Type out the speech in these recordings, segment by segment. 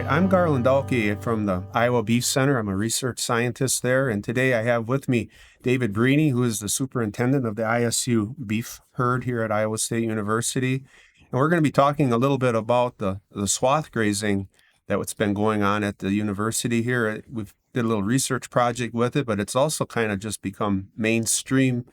Hi, I'm Garland Dalkey from the Iowa Beef Center. I'm a research scientist there, and today I have with me David Breeny, who is the superintendent of the ISU beef herd here at Iowa State University. And we're going to be talking a little bit about the swath grazing that's been going on at the university here. We've did a little research project with it, but it's also kind of just become mainstream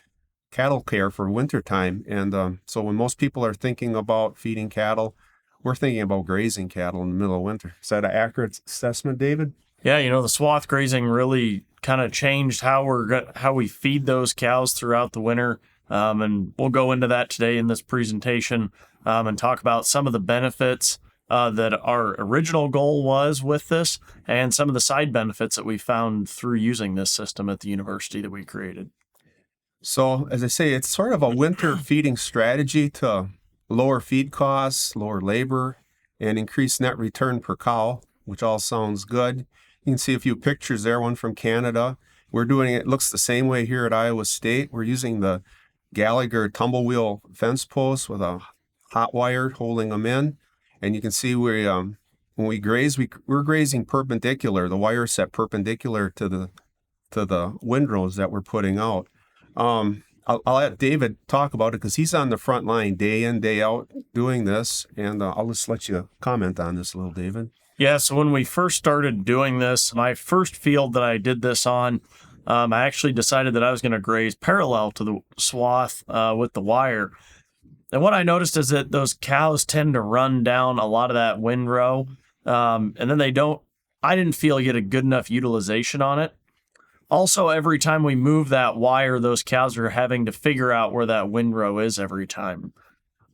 cattle care for wintertime. And so when most people are thinking about feeding cattle, we're thinking about grazing cattle in the middle of winter. Is that an accurate assessment, David? Yeah, the swath grazing really kind of changed how we feed those cows throughout the winter. And we'll go into that today in this presentation and talk about some of the benefits that our original goal was with this and some of the side benefits that we found through using this system at the university that we created. So, as I say, it's sort of a winter feeding strategy to lower feed costs, lower labor, and increase net return per cow, which all sounds good. You can see a few pictures there, one from Canada. We're doing it looks the same way here at Iowa State. We're using the Gallagher tumble wheel fence posts with a hot wire holding them in. And you can see when we graze, we're grazing perpendicular. The wire is set perpendicular to the windrows that we're putting out. I'll let David talk about it because he's on the front line day in, day out doing this. And I'll just let you comment on this a little, David. Yeah, so when we first started doing this, my first field that I did this on, I actually decided that I was going to graze parallel to the swath with the wire. And what I noticed is that those cows tend to run down a lot of that windrow, and then I didn't feel you get a good enough utilization on it. Also, every time we move that wire, those cows are having to figure out where that windrow is every time.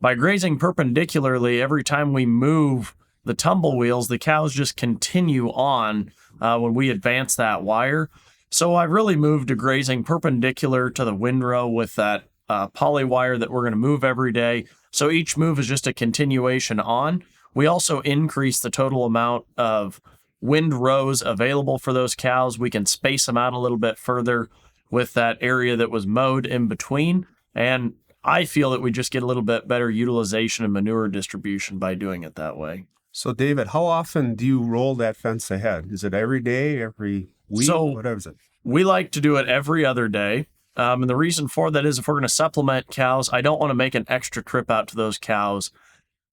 By grazing perpendicularly, every time we move the tumble wheels, the cows just continue on when we advance that wire. So I really moved to grazing perpendicular to the windrow with that poly wire that we're going to move every day. So each move is just a continuation on. We also increase the total amount of windrows available for those cows. We can space them out a little bit further with that area that was mowed in between. And I feel that we just get a little bit better utilization and manure distribution by doing it that way. So, David, how often do you roll that fence ahead? Is it every day, every week? So what is it? We like to do it every other day. And the reason for that is if we're going to supplement cows, I don't want to make an extra trip out to those cows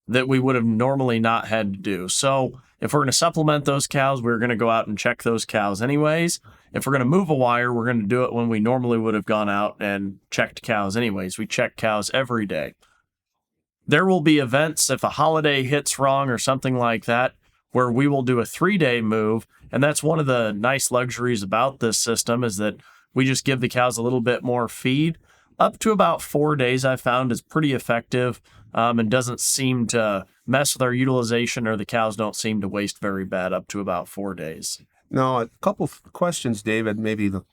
that we would have normally not had to do. So if we're going to supplement those cows, we're going to go out and check those cows anyways. If we're going to move a wire, we're going to do it when we normally would have gone out and checked cows anyways. We check cows every day. There will be events if a holiday hits wrong or something like that, where we will do a 3-day move. And that's one of the nice luxuries about this system is that we just give the cows a little bit more feed. Up to about 4 days, I found is pretty effective and doesn't seem to mess with our utilization, or the cows don't seem to waste very bad up to about 4 days. Now, a couple of questions, David. Maybe the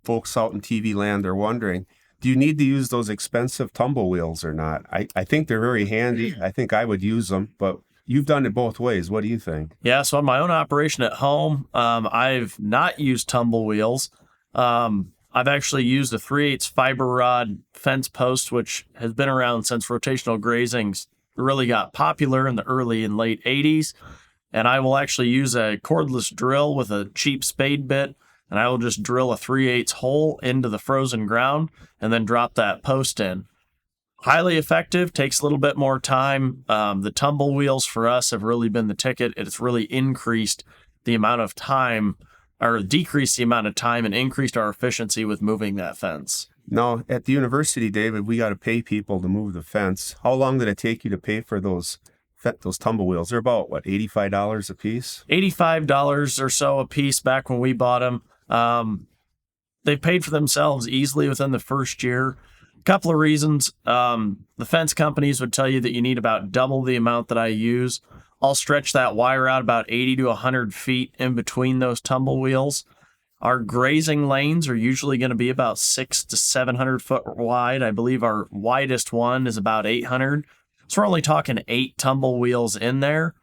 folks out in TV land are wondering, do you need to use those expensive tumble wheels or not? I think they're very handy. I think I would use them, but you've done it both ways. What do you think? Yeah, so on my own operation at home, I've not used tumble wheels. I've actually used a 3/8 fiber rod fence post, which has been around since rotational grazing really got popular in the early and late 80s. And I will actually use a cordless drill with a cheap spade bit, and I will just drill a 3/8 hole into the frozen ground and then drop that post in. Highly effective, takes a little bit more time. The tumble wheels for us have really been the ticket. It's really increased the amount of time, or decreased the amount of time, and increased our efficiency with moving that fence. Now, at the university, David, we got to pay people to move the fence. How long did it take you to pay for those tumble wheels? They're about, what, $85 a piece? $85 or so a piece back when we bought them. They paid for themselves easily within the first year. A couple of reasons. The fence companies would tell you that you need about double the amount that I use. I'll stretch that wire out about 80 to 100 feet in between those tumble wheels. Our grazing lanes are usually going to be about 600 to 700 foot wide. I believe our widest one is about 800. So we're only talking 8 tumble wheels in there.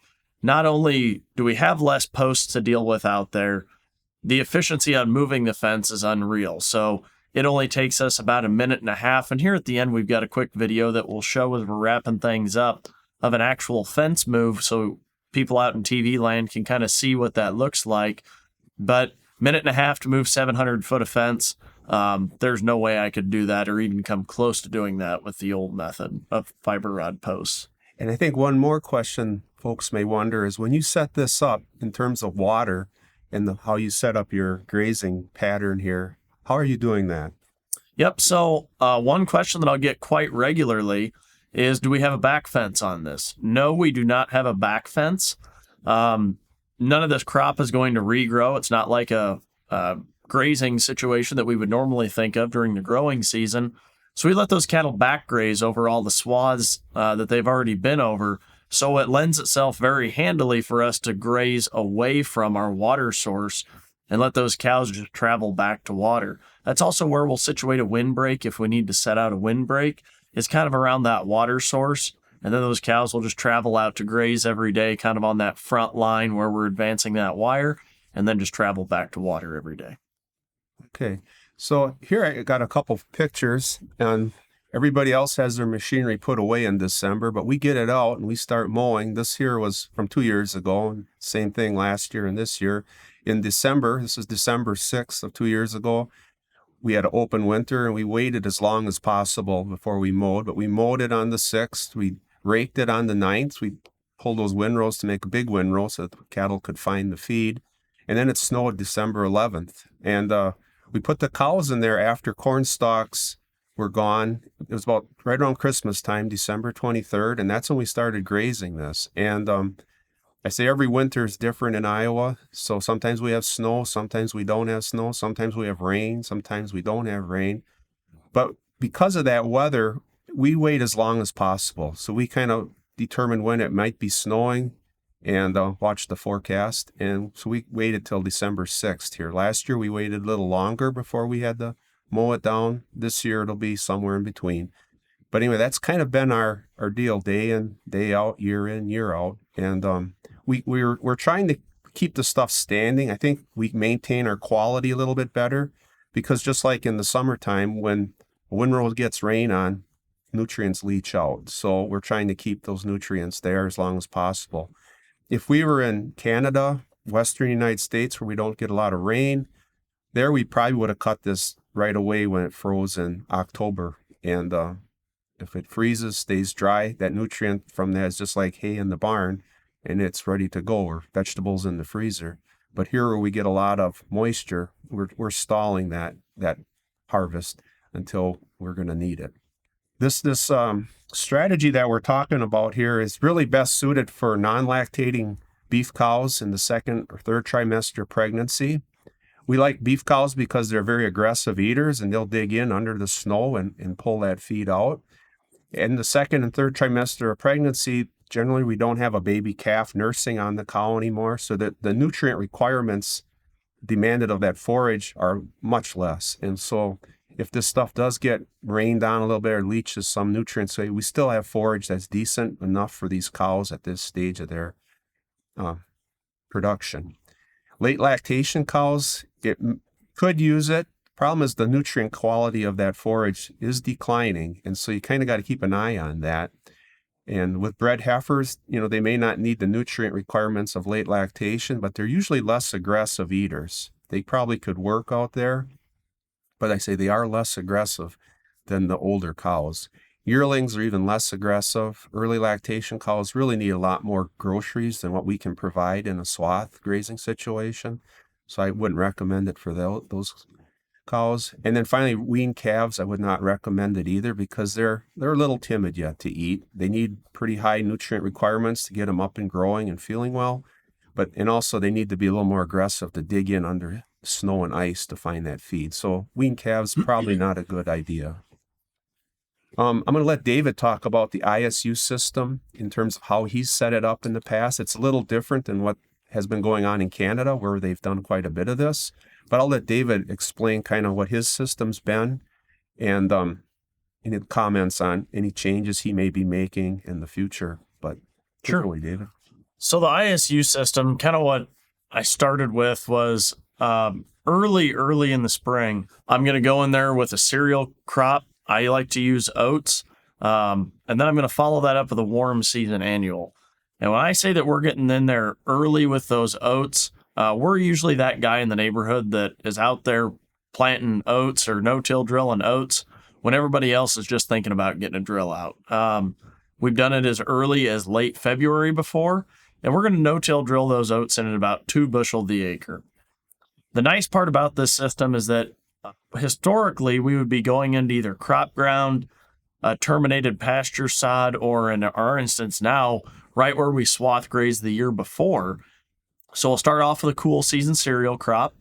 Not only do we have less posts to deal with out there, the efficiency on moving the fence is unreal. So it only takes us about a minute and a half. And here at the end, we've got a quick video that will show as we're wrapping things up of an actual fence move. So people out in TV land can kind of see what that looks like. But minute and a half to move 700 foot of fence. There's no way I could do that or even come close to doing that with the old method of fiber rod posts. And I think one more question folks may wonder is when you set this up in terms of water and how you set up your grazing pattern here, how are you doing that? Yep. So one question that I'll get quite regularly is, do we have a back fence on this? No, we do not have a back fence. None of this crop is going to regrow. It's not like a grazing situation that we would normally think of during the growing season. So we let those cattle back graze over all the swaths that they've already been over. So it lends itself very handily for us to graze away from our water source and let those cows just travel back to water. That's also where we'll situate a windbreak if we need to set out a windbreak. It's kind of around that water source. And then those cows will just travel out to graze every day, kind of on that front line where we're advancing that wire, and then just travel back to water every day. Okay. So here I got a couple of pictures, and everybody else has their machinery put away in December, but we get it out and we start mowing. This here was from 2 years ago, and same thing last year and this year. In December, this is December 6th of 2 years ago, we had an open winter and we waited as long as possible before we mowed, but we mowed it on the 6th. We raked it on the 9th. We pulled those windrows to make a big windrow so that the cattle could find the feed. And then it snowed December 11th. And we put the cows in there after corn stalks were gone. It was about right around Christmas time, December 23rd, and that's when we started grazing this. And I say every winter is different in Iowa. So sometimes we have snow, sometimes we don't have snow, sometimes we have rain, sometimes we don't have rain. But because of that weather, we wait as long as possible. So we kind of determine when it might be snowing and watch the forecast. And so we waited till December 6th here. Last year, we waited a little longer before we had to mow it down. This year, it'll be somewhere in between. But anyway, that's kind of been our deal day in, day out, year in, year out. And we're trying to keep the stuff standing. I think we maintain our quality a little bit better because just like in the summertime, when a windrow gets rain on, nutrients leach out. So we're trying to keep those nutrients there as long as possible. If we were in Canada, Western United States, where we don't get a lot of rain, there we probably would have cut this right away when it froze in October. And if it freezes, stays dry, that nutrient from that is just like hay in the barn, and it's ready to go, or vegetables in the freezer. But here where we get a lot of moisture, we're stalling that harvest until we're going to need it. This strategy that we're talking about here is really best suited for non-lactating beef cows in the second or third trimester pregnancy. We like beef cows because they're very aggressive eaters and they'll dig in under the snow and pull that feed out. In the second and third trimester of pregnancy, generally we don't have a baby calf nursing on the cow anymore, so that the nutrient requirements demanded of that forage are much less. And so if this stuff does get rained on a little bit or leaches some nutrients, we still have forage that's decent enough for these cows at this stage of their production. Late lactation cows, it could use it. Problem is the nutrient quality of that forage is declining, and so you kind of got to keep an eye on that. And with bred heifers, they may not need the nutrient requirements of late lactation, but they're usually less aggressive eaters. They probably could work out there, but I say they are less aggressive than the older cows. Yearlings are even less aggressive. Early lactation cows really need a lot more groceries than what we can provide in a swath grazing situation. So I wouldn't recommend it for those cows. And then finally, weaned calves, I would not recommend it either because they're a little timid yet to eat. They need pretty high nutrient requirements to get them up and growing and feeling well. And also they need to be a little more aggressive to dig in under snow and ice to find that feed. So weaned calves, probably not a good idea. I'm going to let David talk about the ISU system in terms of how he's set it up in the past. It's a little different than what has been going on in Canada, where they've done quite a bit of this. But I'll let David explain kind of what his system's been and any comments on any changes he may be making in the future. But sure, really, David. So the ISU system, kind of what I started with was early in the spring, I'm going to go in there with a cereal crop. I like to use oats. And then I'm going to follow that up with a warm season annual. And when I say that we're getting in there early with those oats, we're usually that guy in the neighborhood that is out there planting oats or no-till drilling oats when everybody else is just thinking about getting a drill out. We've done it as early as late February before, and we're going to no-till drill those oats in at about 2 bushel the acre. The nice part about this system is that historically we would be going into either crop ground, terminated pasture sod, or in our instance now, right where we swath grazed the year before. So we'll start off with a cool season cereal crop.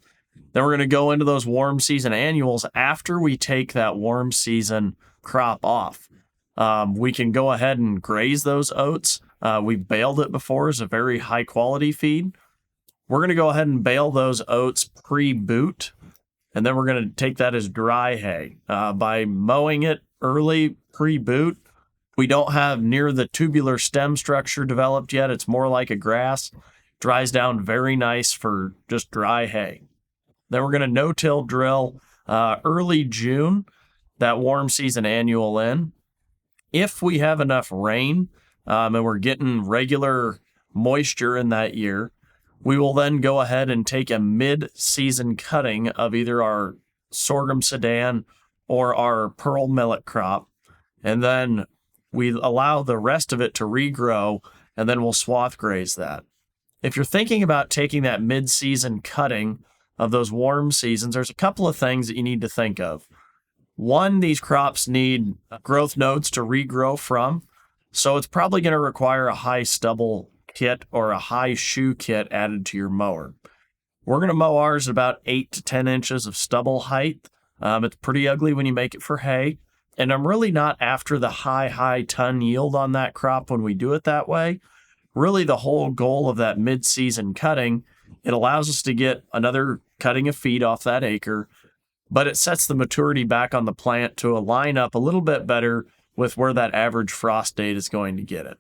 Then we're going to go into those warm season annuals after we take that warm season crop off. We can go ahead and graze those oats. We've baled it before as a very high quality feed. We're going to go ahead and bale those oats pre-boot, and then we're going to take that as dry hay. By mowing it early pre-boot, we don't have near the tubular stem structure developed yet. It's more like a grass. Dries down very nice for just dry hay. Then we're going to no-till drill early June, that warm season annual in. If we have enough rain and we're getting regular moisture in that year, we will then go ahead and take a mid-season cutting of either our sorghum sedan or our pearl millet crop, and then we allow the rest of it to regrow, and then we'll swath graze that. If you're thinking about taking that mid-season cutting of those warm seasons, there's a couple of things that you need to think of. One, these crops need growth nodes to regrow from, so it's probably going to require a high stubble kit or a high shoe kit added to your mower. We're going to mow ours at about 8 to 10 inches of stubble height. It's pretty ugly when you make it for hay, and I'm really not after the high ton yield on that crop when we do it that way. Really, the whole goal of that mid-season cutting, it allows us to get another cutting of feed off that acre, but it sets the maturity back on the plant to align up a little bit better with where that average frost date is going to get it.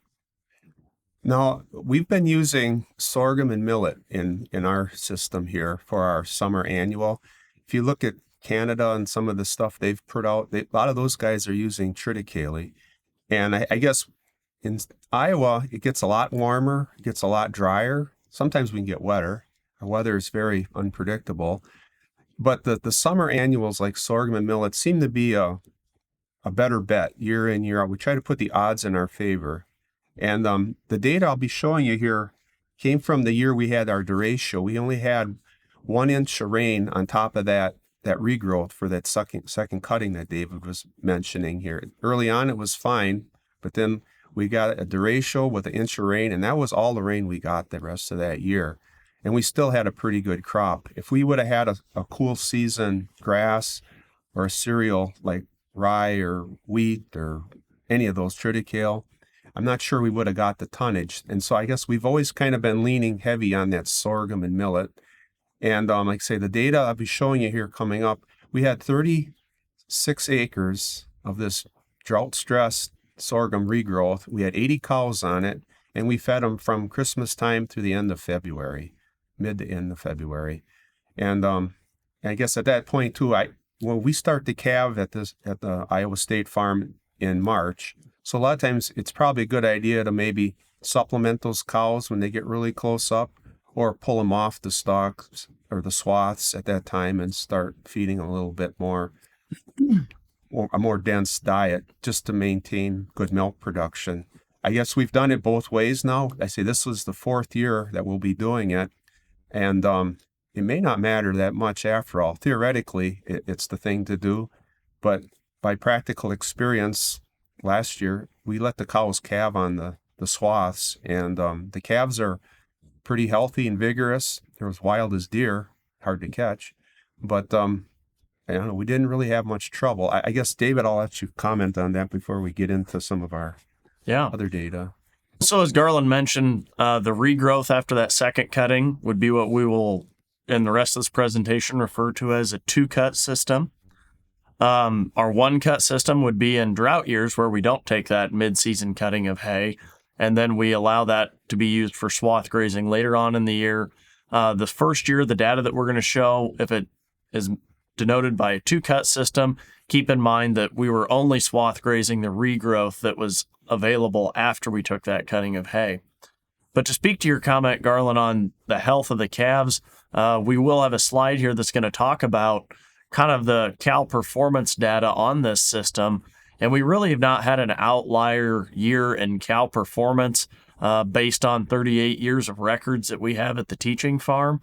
Now, we've been using sorghum and millet in our system here for our summer annual. If you look at Canada and some of the stuff they've put out, a lot of those guys are using triticale. And I guess in Iowa, it gets a lot warmer, it gets a lot drier. Sometimes we can get wetter. Our weather is very unpredictable. But the summer annuals like sorghum and millet seem to be a better bet year in, year out. We try to put the odds in our favor. And the data I'll be showing you here came from the year we had our derecho. We only had 1 inch of rain on top of that regrowth for that second cutting that David was mentioning here. Early on, it was fine, but then we got a derecho with 1 inch of rain, and that was all the rain we got the rest of that year. And we still had a pretty good crop. If we would have had a cool season grass or a cereal like rye or wheat or any of those triticale, I'm not sure we would have got the tonnage. And so I guess we've always kind of been leaning heavy on that sorghum and millet. And like I say, the data I'll be showing you here coming up, we had 36 acres of this drought-stressed sorghum regrowth. We had 80 cows on it, and we fed them from Christmas time through the end of February, mid to end of February. And I guess at that point too, when we start to calve at the Iowa State Farm in March, so a lot of times it's probably a good idea to maybe supplement those cows when they get really close up, or pull them off the stalks or the swaths at that time and start feeding a little bit more, or a more dense diet just to maintain good milk production. I guess we've done it both ways now. I say this was the 4th year that we'll be doing it, and it may not matter that much after all. Theoretically, it's the thing to do, but by practical experience, last year we let the cows calve on the swaths, and the calves are pretty healthy and vigorous. They're as wild as deer, hard to catch, but I don't know, we didn't really have much trouble. I guess, David, I'll let you comment on that before we get into some of our other data. So as Garland mentioned, the regrowth after that second cutting would be what we will, in the rest of this presentation, refer to as a 2-cut system. Our 1-cut system would be in drought years where we don't take that mid-season cutting of hay, and then we allow that to be used for swath grazing later on in the year. The first year, the data that we're going to show, if it is denoted by a 2-cut system, keep in mind that we were only swath grazing the regrowth that was available after we took that cutting of hay. But to speak to your comment, Garland, on the health of the calves, we will have a slide here that's going to talk about kind of the cow performance data on this system. And we really have not had an outlier year in cow performance based on 38 years of records that we have at the teaching farm.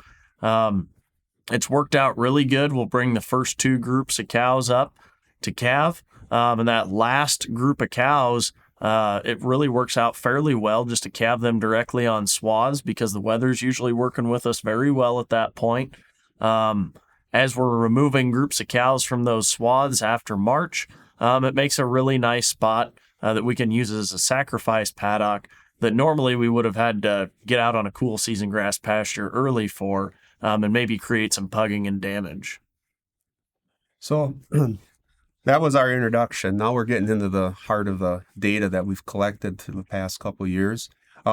It's worked out really good. We'll bring the first 2 groups of cows up to calve. And that last group of cows, it really works out fairly well just to calve them directly on swaths because the weather's usually working with us very well at that point. As we're removing groups of cows from those swaths after March, it makes a really nice spot that we can use as a sacrifice paddock that normally we would have had to get out on a cool season grass pasture early for and maybe create some pugging and damage. So that was our introduction. Now we're getting into the heart of the data that we've collected through the past couple of years.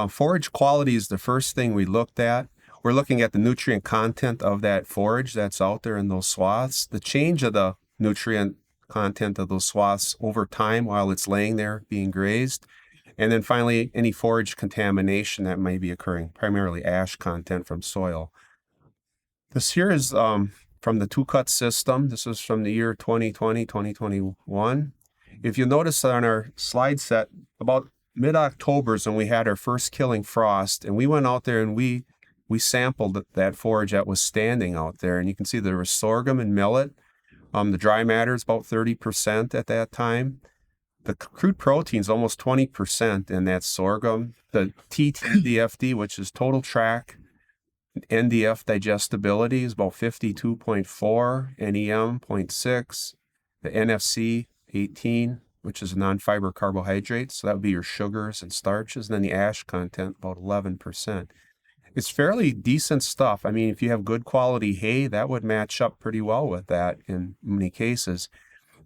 Forage quality is the first thing we looked at. We're looking at the nutrient content of that forage that's out there in those swaths, the change of the nutrient content of those swaths over time while it's laying there being grazed, and then finally any forage contamination that may be occurring, primarily ash content from soil. This here is from the 2-cut system. This is from the year 2020, 2021. If you notice on our slide set, about mid-October is when we had our first killing frost, and we went out there and we sampled that forage that was standing out there, and you can see there was sorghum and millet. The dry matter is about 30% at that time. The crude protein is almost 20% in that sorghum. The TTDFD, which is total track NDF digestibility, is about 52.4, NEM 0.6, the NFC 18, which is non-fiber carbohydrates, so that would be your sugars and starches, and then the ash content, about 11%. It's fairly decent stuff. I mean, if you have good quality hay, that would match up pretty well with that in many cases.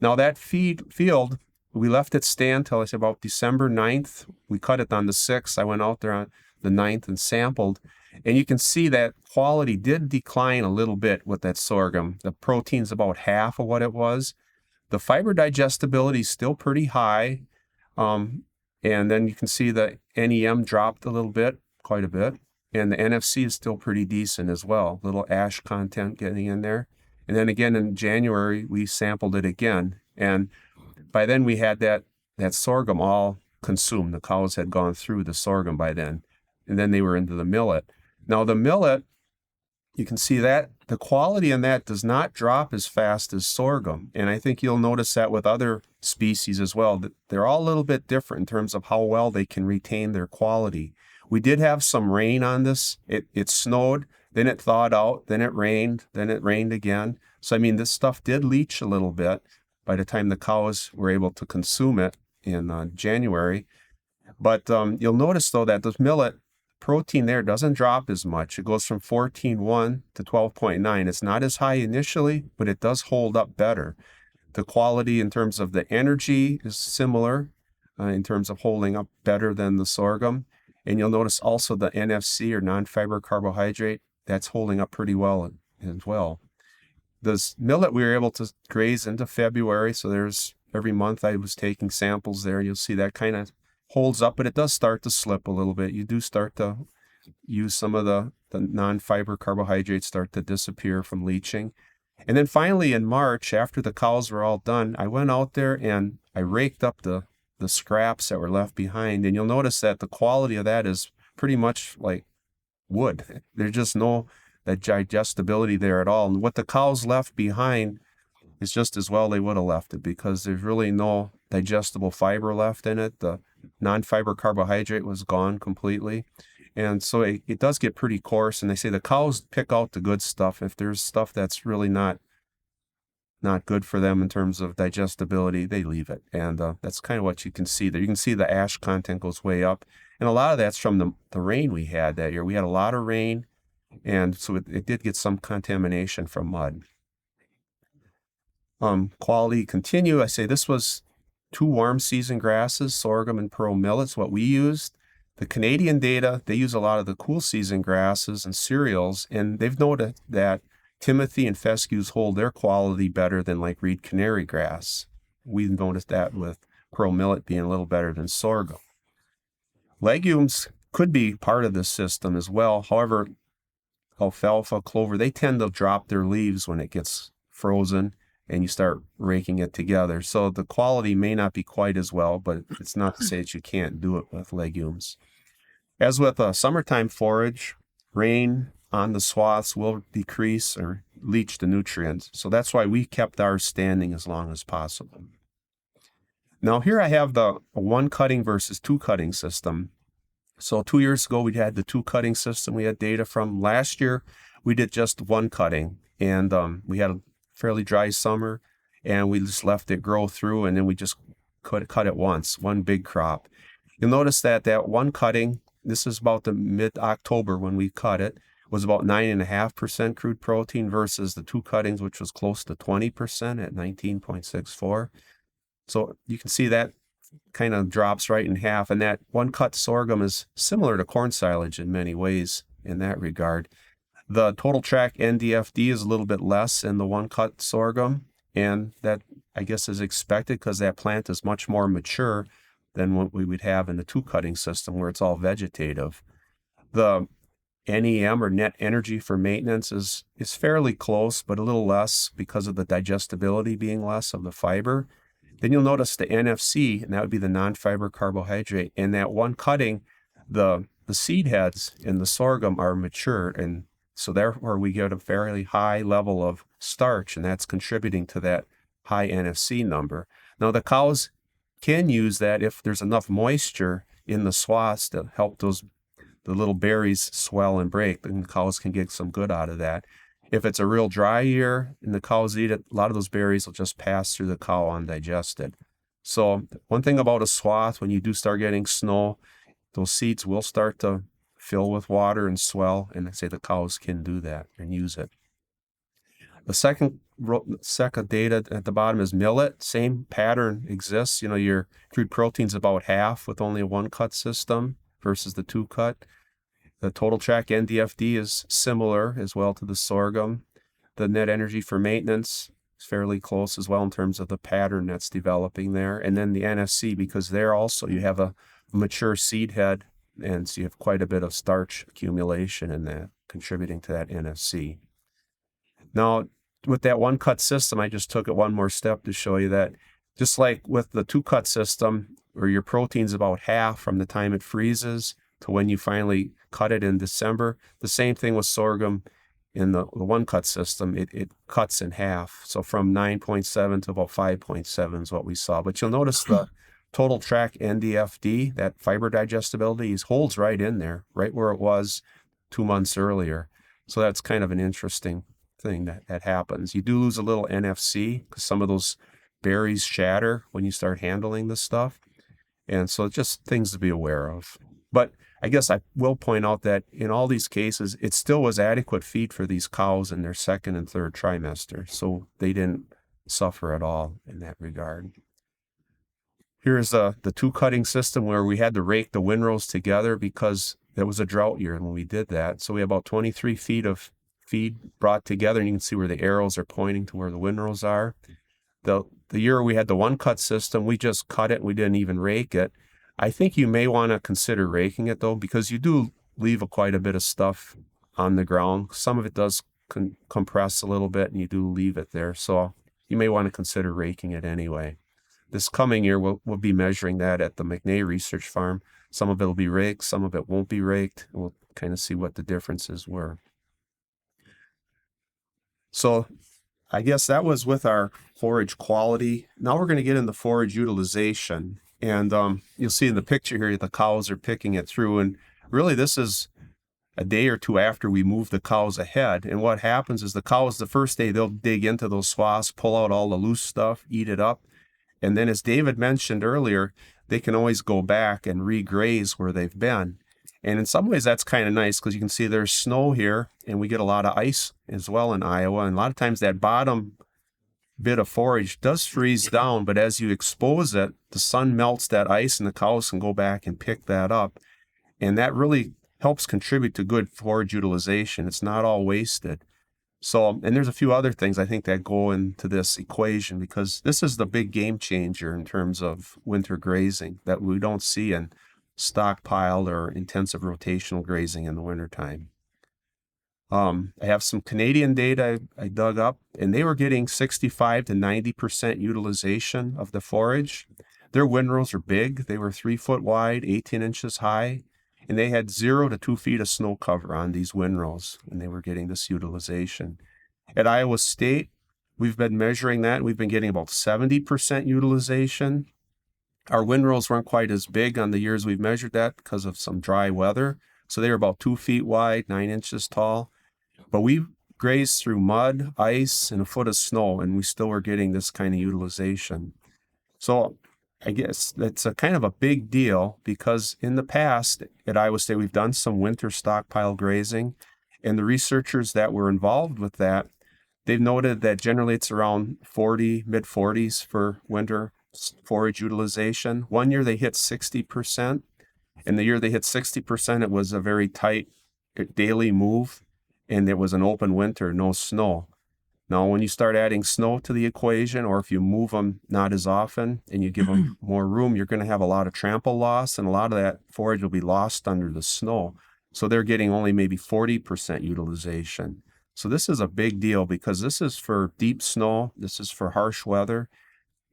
Now that field, we left it stand till I said about December 9th. We cut it on the 6th. I went out there on the 9th and sampled. And you can see that quality did decline a little bit with that sorghum. The protein's about half of what it was. The fiber digestibility is still pretty high. And then you can see the NEM dropped a little bit, quite a bit. And the NFC is still pretty decent as well. Little ash content getting in there. And then again in January, we sampled it again. And by then we had that sorghum all consumed. The cows had gone through the sorghum by then. And then they were into the millet. Now the millet, you can see that the quality in that does not drop as fast as sorghum. And I think you'll notice that with other species as well, that they're all a little bit different in terms of how well they can retain their quality. We did have some rain on this. It snowed, then it thawed out, then it rained again. So, I mean, this stuff did leach a little bit by the time the cows were able to consume it in January. But you'll notice, though, that the millet protein there doesn't drop as much. It goes from 14.1 to 12.9. It's not as high initially, but it does hold up better. The quality in terms of the energy is similar in terms of holding up better than the sorghum. And you'll notice also the NFC, or non-fiber carbohydrate, that's holding up pretty well as well. This millet we were able to graze into February, so there's every month I was taking samples there. You'll see that kind of holds up, but it does start to slip a little bit. You do start to use some of the non-fiber carbohydrates start to disappear from leaching. And then finally in March, after the cows were all done, I went out there and I raked up the scraps that were left behind. And you'll notice that the quality of that is pretty much like wood. There's just no that digestibility there at all. And what the cows left behind is just as well they would have left it, because there's really no digestible fiber left in it. The non-fiber carbohydrate was gone completely. And so it does get pretty coarse. And they say the cows pick out the good stuff. If there's stuff that's really not good for them in terms of digestibility, they leave it. And that's kind of what you can see there. You can see the ash content goes way up. And a lot of that's from the rain we had that year. We had a lot of rain, and so it did get some contamination from mud. Quality continue. I say this was 2 warm season grasses, sorghum and pearl millet's what we used. The Canadian data, they use a lot of the cool season grasses and cereals, and they've noted that timothy and fescues hold their quality better than like reed canary grass. We've noticed that with pearl millet being a little better than sorghum. Legumes could be part of this system as well. However, alfalfa, clover, they tend to drop their leaves when it gets frozen and you start raking it together. So the quality may not be quite as well, but it's not to say that you can't do it with legumes. As with a summertime forage, rain on the swaths will decrease or leach the nutrients. So that's why we kept ours standing as long as possible. Now here I have the one cutting versus two cutting system. So 2 years ago, we had the two cutting system we had data from. Last year, we did just one cutting, and we had a fairly dry summer, and we just left it grow through, and then we just cut it once, one big crop. You'll notice that one cutting, this is about the mid-October when we cut it, was about 9.5% crude protein versus the two cuttings, which was close to 20% at 19.64. So you can see that kind of drops right in half, and that one cut sorghum is similar to corn silage in many ways in that regard. The total track NDFD is a little bit less in the one cut sorghum, and that I guess is expected because that plant is much more mature than what we would have in the two cutting system where it's all vegetative. The NEM or net energy for maintenance is fairly close, but a little less because of the digestibility being less of the fiber. Then you'll notice the NFC, and that would be the non-fiber carbohydrate. In that one cutting, the seed heads in the sorghum are mature, and so therefore we get a fairly high level of starch, and that's contributing to that high NFC number. Now the cows can use that if there's enough moisture in the swaths to help the little berries swell and break, then the cows can get some good out of that. If it's a real dry year and the cows eat it, a lot of those berries will just pass through the cow undigested. So one thing about a swath, when you do start getting snow, those seeds will start to fill with water and swell, and I say the cows can do that and use it. The second data at the bottom is millet. Same pattern exists. Your crude protein's about half with only a one cut system versus the two cut. The total track NDFD is similar as well to the sorghum. The net energy for maintenance is fairly close as well in terms of the pattern that's developing there. And then the NFC, because there also you have a mature seed head, and so you have quite a bit of starch accumulation in that, contributing to that NFC. Now, with that one cut system, I just took it one more step to show you that just like with the two cut system, where your protein's about half from the time it freezes to when you finally cut it in December. The same thing with sorghum in the one cut system. It cuts in half. So from 9.7 to about 5.7 is what we saw. But you'll notice the total track NDFD, that fiber digestibility, holds right in there, right where it was 2 months earlier. So that's kind of an interesting thing that happens. You do lose a little NFC because some of those berries shatter when you start handling this stuff. And so just things to be aware of. But I guess I will point out that in all these cases, it still was adequate feed for these cows in their second and third trimester. So they didn't suffer at all in that regard. Here's the two cutting system where we had to rake the windrows together because there was a drought year when we did that. So we have about 23 feet of feed brought together, and you can see where the arrows are pointing to where the windrows are. The year we had the one cut system, we just cut it and we didn't even rake it. I think you may want to consider raking it though, because you do leave quite a bit of stuff on the ground. Some of it does compress a little bit and you do leave it there. So you may want to consider raking it anyway. This coming year, we'll be measuring that at the McNay Research Farm. Some of it will be raked, some of it won't be raked. We'll kind of see what the differences were. So I guess that was with our forage quality. Now we're going to get into forage utilization. And you'll see in the picture here, the cows are picking it through. And really, this is a day or two after we move the cows ahead. And what happens is the cows, the first day, they'll dig into those swaths, pull out all the loose stuff, eat it up. And then as David mentioned earlier, they can always go back and regraze where they've been. And in some ways, that's kind of nice because you can see there's snow here and we get a lot of ice as well in Iowa. And a lot of times that bottom bit of forage does freeze down, but as you expose it, the sun melts that ice and the cows can go back and pick that up. And that really helps contribute to good forage utilization. It's not all wasted. So, and there's a few other things I think that go into this equation because this is the big game changer in terms of winter grazing that we don't see in stockpiled or intensive rotational grazing in the wintertime. I have some Canadian data I dug up, and they were getting 65 to 90% utilization of the forage. Their windrows are big. They were 3 foot wide, 18 inches high, and they had 0 to 2 feet of snow cover on these windrows, and they were getting this utilization. At Iowa State, we've been measuring that. We've been getting about 70% utilization. Our windrows weren't quite as big on the years we've measured that because of some dry weather. So they were about 2 feet wide, 9 inches tall. But we grazed through mud, ice, and a foot of snow, and we still were getting this kind of utilization. So I guess that's a kind of a big deal because in the past at Iowa State, we've done some winter stockpile grazing, and the researchers that were involved with that, they've noted that generally it's around 40, mid-40s for winter forage utilization. One year they hit 60%, and the year they hit 60%, it was a very tight daily move, and it was an open winter, no snow. Now, when you start adding snow to the equation, or if you move them not as often and you give them more room, you're going to have a lot of trample loss, and a lot of that forage will be lost under the snow. So they're getting only maybe 40% utilization. So this is a big deal because this is for deep snow. This is for harsh weather.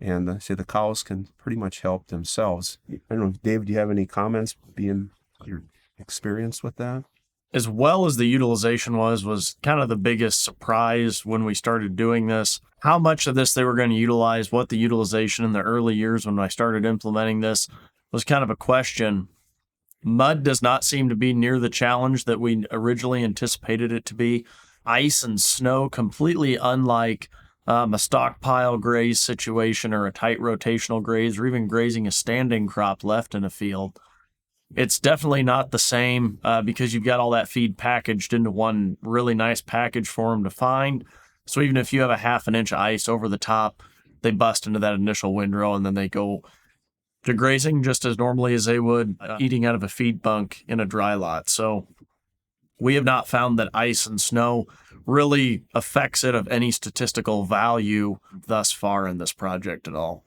And I say the cows can pretty much help themselves. I don't know, Dave, do you have any comments being your experience with that? As well as the utilization was kind of the biggest surprise when we started doing this. How much of this they were going to utilize, what the utilization in the early years when I started implementing this was kind of a question. Mud does not seem to be near the challenge that we originally anticipated it to be. Ice and snow, completely unlike a stockpile graze situation or a tight rotational graze, or even grazing a standing crop left in a field. It's definitely not the same because you've got all that feed packaged into one really nice package for them to find. So even if you have a 1/2 inch of ice over the top, they bust into that initial windrow and then they go to grazing just as normally as they would eating out of a feed bunk in a dry lot. So we have not found that ice and snow really affects it of any statistical value thus far in this project at all.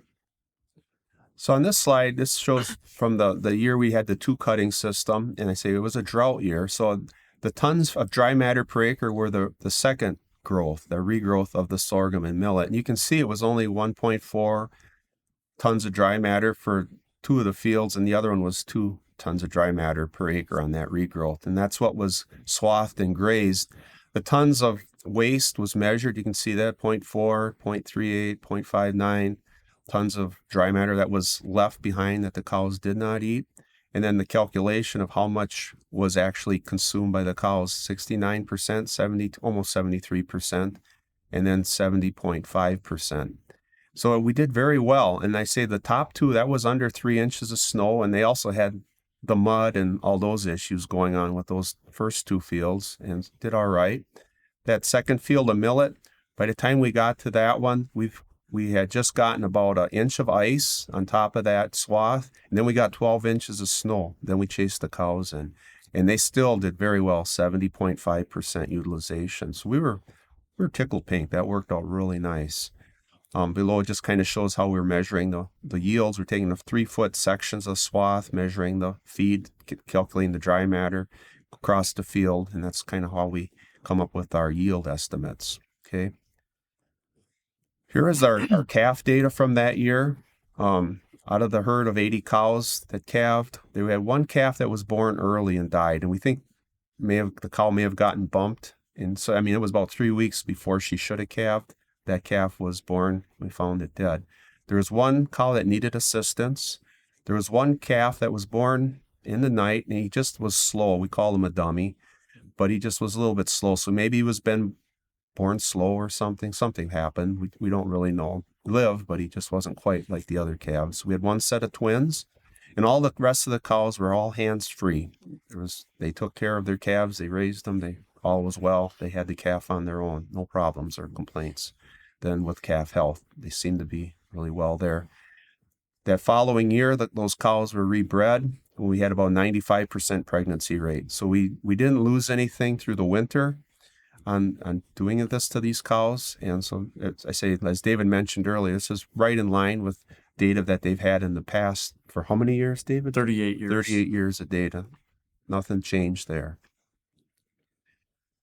So on this slide, this shows from the year we had the 2 cutting system, and I say it was a drought year. So the tons of dry matter per acre were the second growth, the regrowth of the sorghum and millet. And you can see it was only 1.4 tons of dry matter for 2 of the fields, and the other one was 2 tons of dry matter per acre on that regrowth. And that's what was swathed and grazed. The tons of waste was measured. You can see that 0.4, 0.38, 0.59. Tons of dry matter that was left behind that the cows did not eat. And then the calculation of how much was actually consumed by the cows, 69%, 70, almost 73%, and then 70.5%. So we did very well. And I say the top 2, that was under 3 inches of snow, and they also had the mud and all those issues going on with those first 2 fields and did all right. That second field of millet, by the time we got to that one, we had just gotten about 1 inch of ice on top of that swath, and then we got 12 inches of snow. Then we chased the cows in, and they still did very well, 70.5% utilization. So we were tickled pink. That worked out really nice. Below it just kind of shows how we're measuring the yields. We're taking the 3-foot sections of swath, measuring the feed, calculating the dry matter across the field, and that's kind of how we come up with our yield estimates. Okay. Here is our calf data from that year. Out of the herd of 80 cows that calved, they had 1 calf that was born early and died. And we think the cow may have gotten bumped. And so, it was about 3 weeks before she should have calved. That calf was born. We found it dead. There was 1 cow that needed assistance. There was 1 calf that was born in the night, and he just was slow. We call him a dummy, but he just was a little bit slow. So maybe he was born slow or something. Something happened. We don't really know. But he just wasn't quite like the other calves. We had 1 set of twins, and all the rest of the cows were all hands-free. They took care of their calves. They raised them. All was well. They had the calf on their own. No problems or complaints. Then with calf health, they seemed to be really well there. That following year, those cows were rebred. We had about 95% pregnancy rate. So we didn't lose anything through the winter on doing this to these cows. And so I say, as David mentioned earlier, this is right in line with data that they've had in the past for how many years, David? 38 years. 38 years of data. Nothing changed there.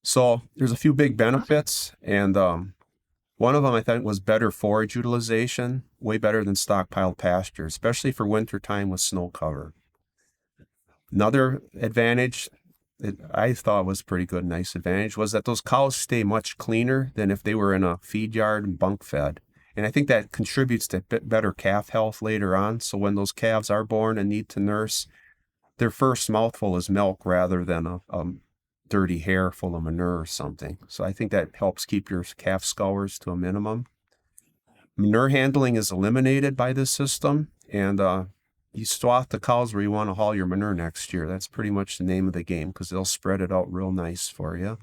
So there's a few big benefits, and one of them I think was better forage utilization, way better than stockpiled pasture, especially for winter time with snow cover. Another advantage that I thought was pretty good, nice advantage, was that those cows stay much cleaner than if they were in a feed yard and bunk fed. And I think that contributes to better calf health later on. So when those calves are born and need to nurse, their first mouthful is milk rather than a dirty hair full of manure or something. So I think that helps keep your calf scours to a minimum. Manure handling is eliminated by this system, and you swath the cows where you want to haul your manure next year. That's pretty much the name of the game, because they'll spread it out real nice for you.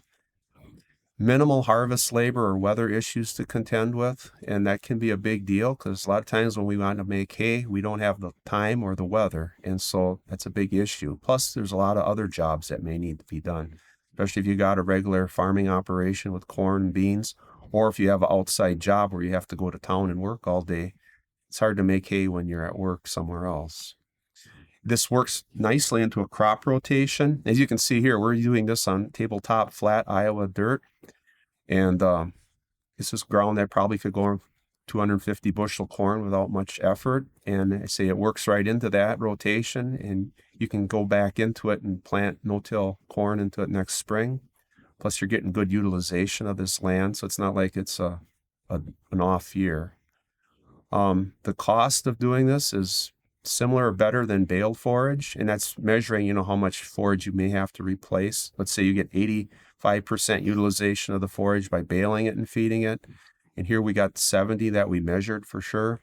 Minimal harvest labor or weather issues to contend with, and that can be a big deal, because a lot of times when we want to make hay, we don't have the time or the weather, and so that's a big issue. Plus, there's a lot of other jobs that may need to be done, especially if you got a regular farming operation with corn and beans, or if you have an outside job where you have to go to town and work all day. It's hard to make hay when you're at work somewhere else. This works nicely into a crop rotation. As you can see here, we're doing this on tabletop flat Iowa dirt. And this is ground that probably could go 250 bushel corn without much effort. And I say it works right into that rotation, and you can go back into it and plant no-till corn into it next spring. Plus, you're getting good utilization of this land, so it's not like it's an off year. The cost of doing this is similar or better than baled forage, and that's measuring, how much forage you may have to replace. Let's say you get 85% utilization of the forage by baling it and feeding it, and here we got 70 that we measured for sure.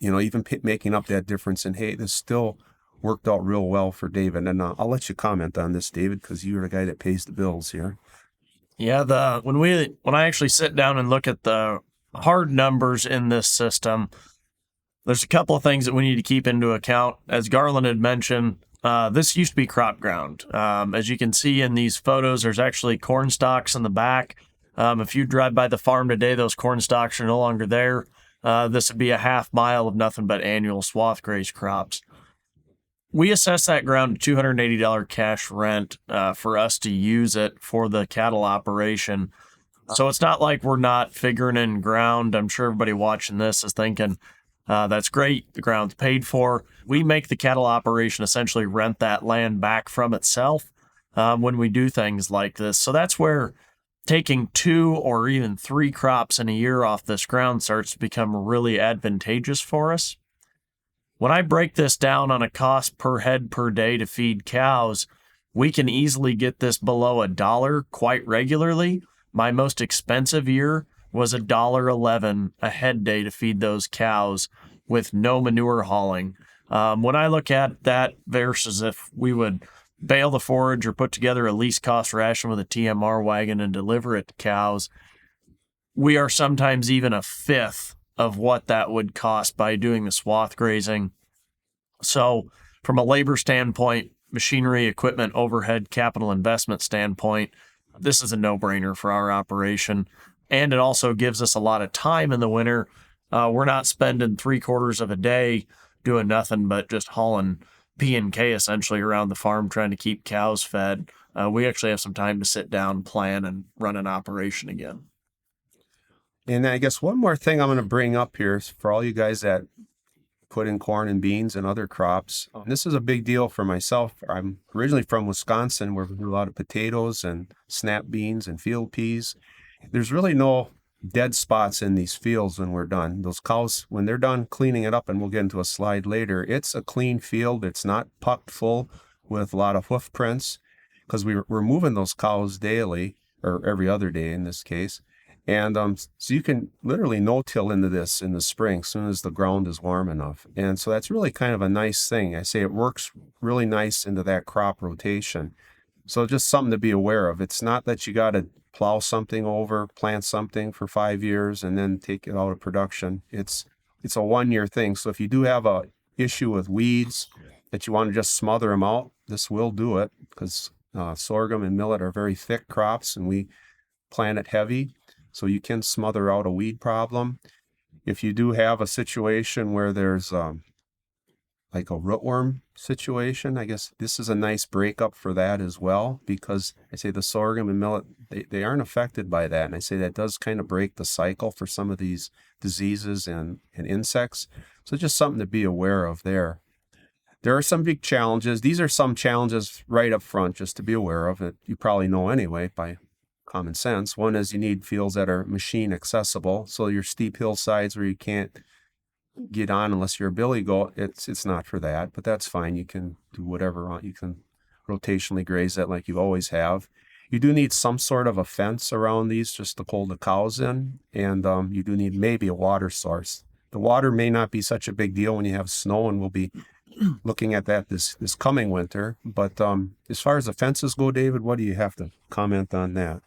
Even making up that difference in hay, this still worked out real well for David. And I'll let you comment on this, David, because you're the guy that pays the bills here. Yeah, when I actually sit down and look at the hard numbers in this system, there's a couple of things that we need to keep into account. As Garland had mentioned, this used to be crop ground. As you can see in these photos, there's actually corn stalks in the back. If you drive by the farm today, those corn stalks are no longer there. This would be a half mile of nothing but annual swath graze crops. We assess that ground to $280 cash rent for us to use it for the cattle operation. So it's not like we're not figuring in ground. I'm sure everybody watching this is thinking, that's great, the ground's paid for. We make the cattle operation essentially rent that land back from itself when we do things like this. So that's where taking 2 or even 3 crops in a year off this ground starts to become really advantageous for us. When I break this down on a cost per head per day to feed cows, we can easily get this below $1 quite regularly. My most expensive year was $1.11 a head day to feed those cows with no manure hauling. When I look at that versus if we would bale the forage or put together a least cost ration with a TMR wagon and deliver it to cows, we are sometimes even a fifth of what that would cost by doing the swath grazing. So from a labor standpoint, machinery, equipment, overhead, capital investment standpoint, this is a no-brainer for our operation. And it also gives us a lot of time in the winter. We're not spending 3/4 of a day doing nothing but just hauling P&K essentially around the farm trying to keep cows fed. We actually have some time to sit down, plan, and run an operation again. And I guess one more thing I'm going to bring up here is for all you guys that put in corn and beans and other crops. This is a big deal for myself. I'm originally from Wisconsin, where we do a lot of potatoes and snap beans and field peas. There's really no dead spots in these fields when we're done. Those cows, when they're done cleaning it up, and we'll get into a slide later, it's a clean field. It's not pucked full with a lot of hoof prints, because we're moving those cows daily, or every other day in this case. And so you can literally no-till into this in the spring as soon as the ground is warm enough. And so that's really kind of a nice thing. I say it works really nice into that crop rotation. So just something to be aware of. It's not that you got to plow something over, plant something for 5 years, and then take it out of production. It's a 1-year thing. So if you do have a issue with weeds that you want to just smother them out, this will do it, because sorghum and millet are very thick crops, and we plant it heavy. So you can smother out a weed problem. If you do have a situation where there's like a rootworm situation. I guess this is a nice breakup for that as well, because I say the sorghum and millet, they aren't affected by that. And I say that does kind of break the cycle for some of these diseases and insects. So just something to be aware of there. There are some big challenges. These are some challenges right up front, just to be aware of it. You probably know anyway by common sense. One is you need fields that are machine accessible. So your steep hillsides where you can't get on unless you're a billy goat, it's not for that, but that's fine. You can do whatever you can rotationally graze that like you always have. You do need some sort of a fence around these just to pull the cows in, and you do need maybe a water source. The water may not be such a big deal when you have snow, and we'll be looking at that this coming winter. But as far as the fences go, David, what do you have to comment on that?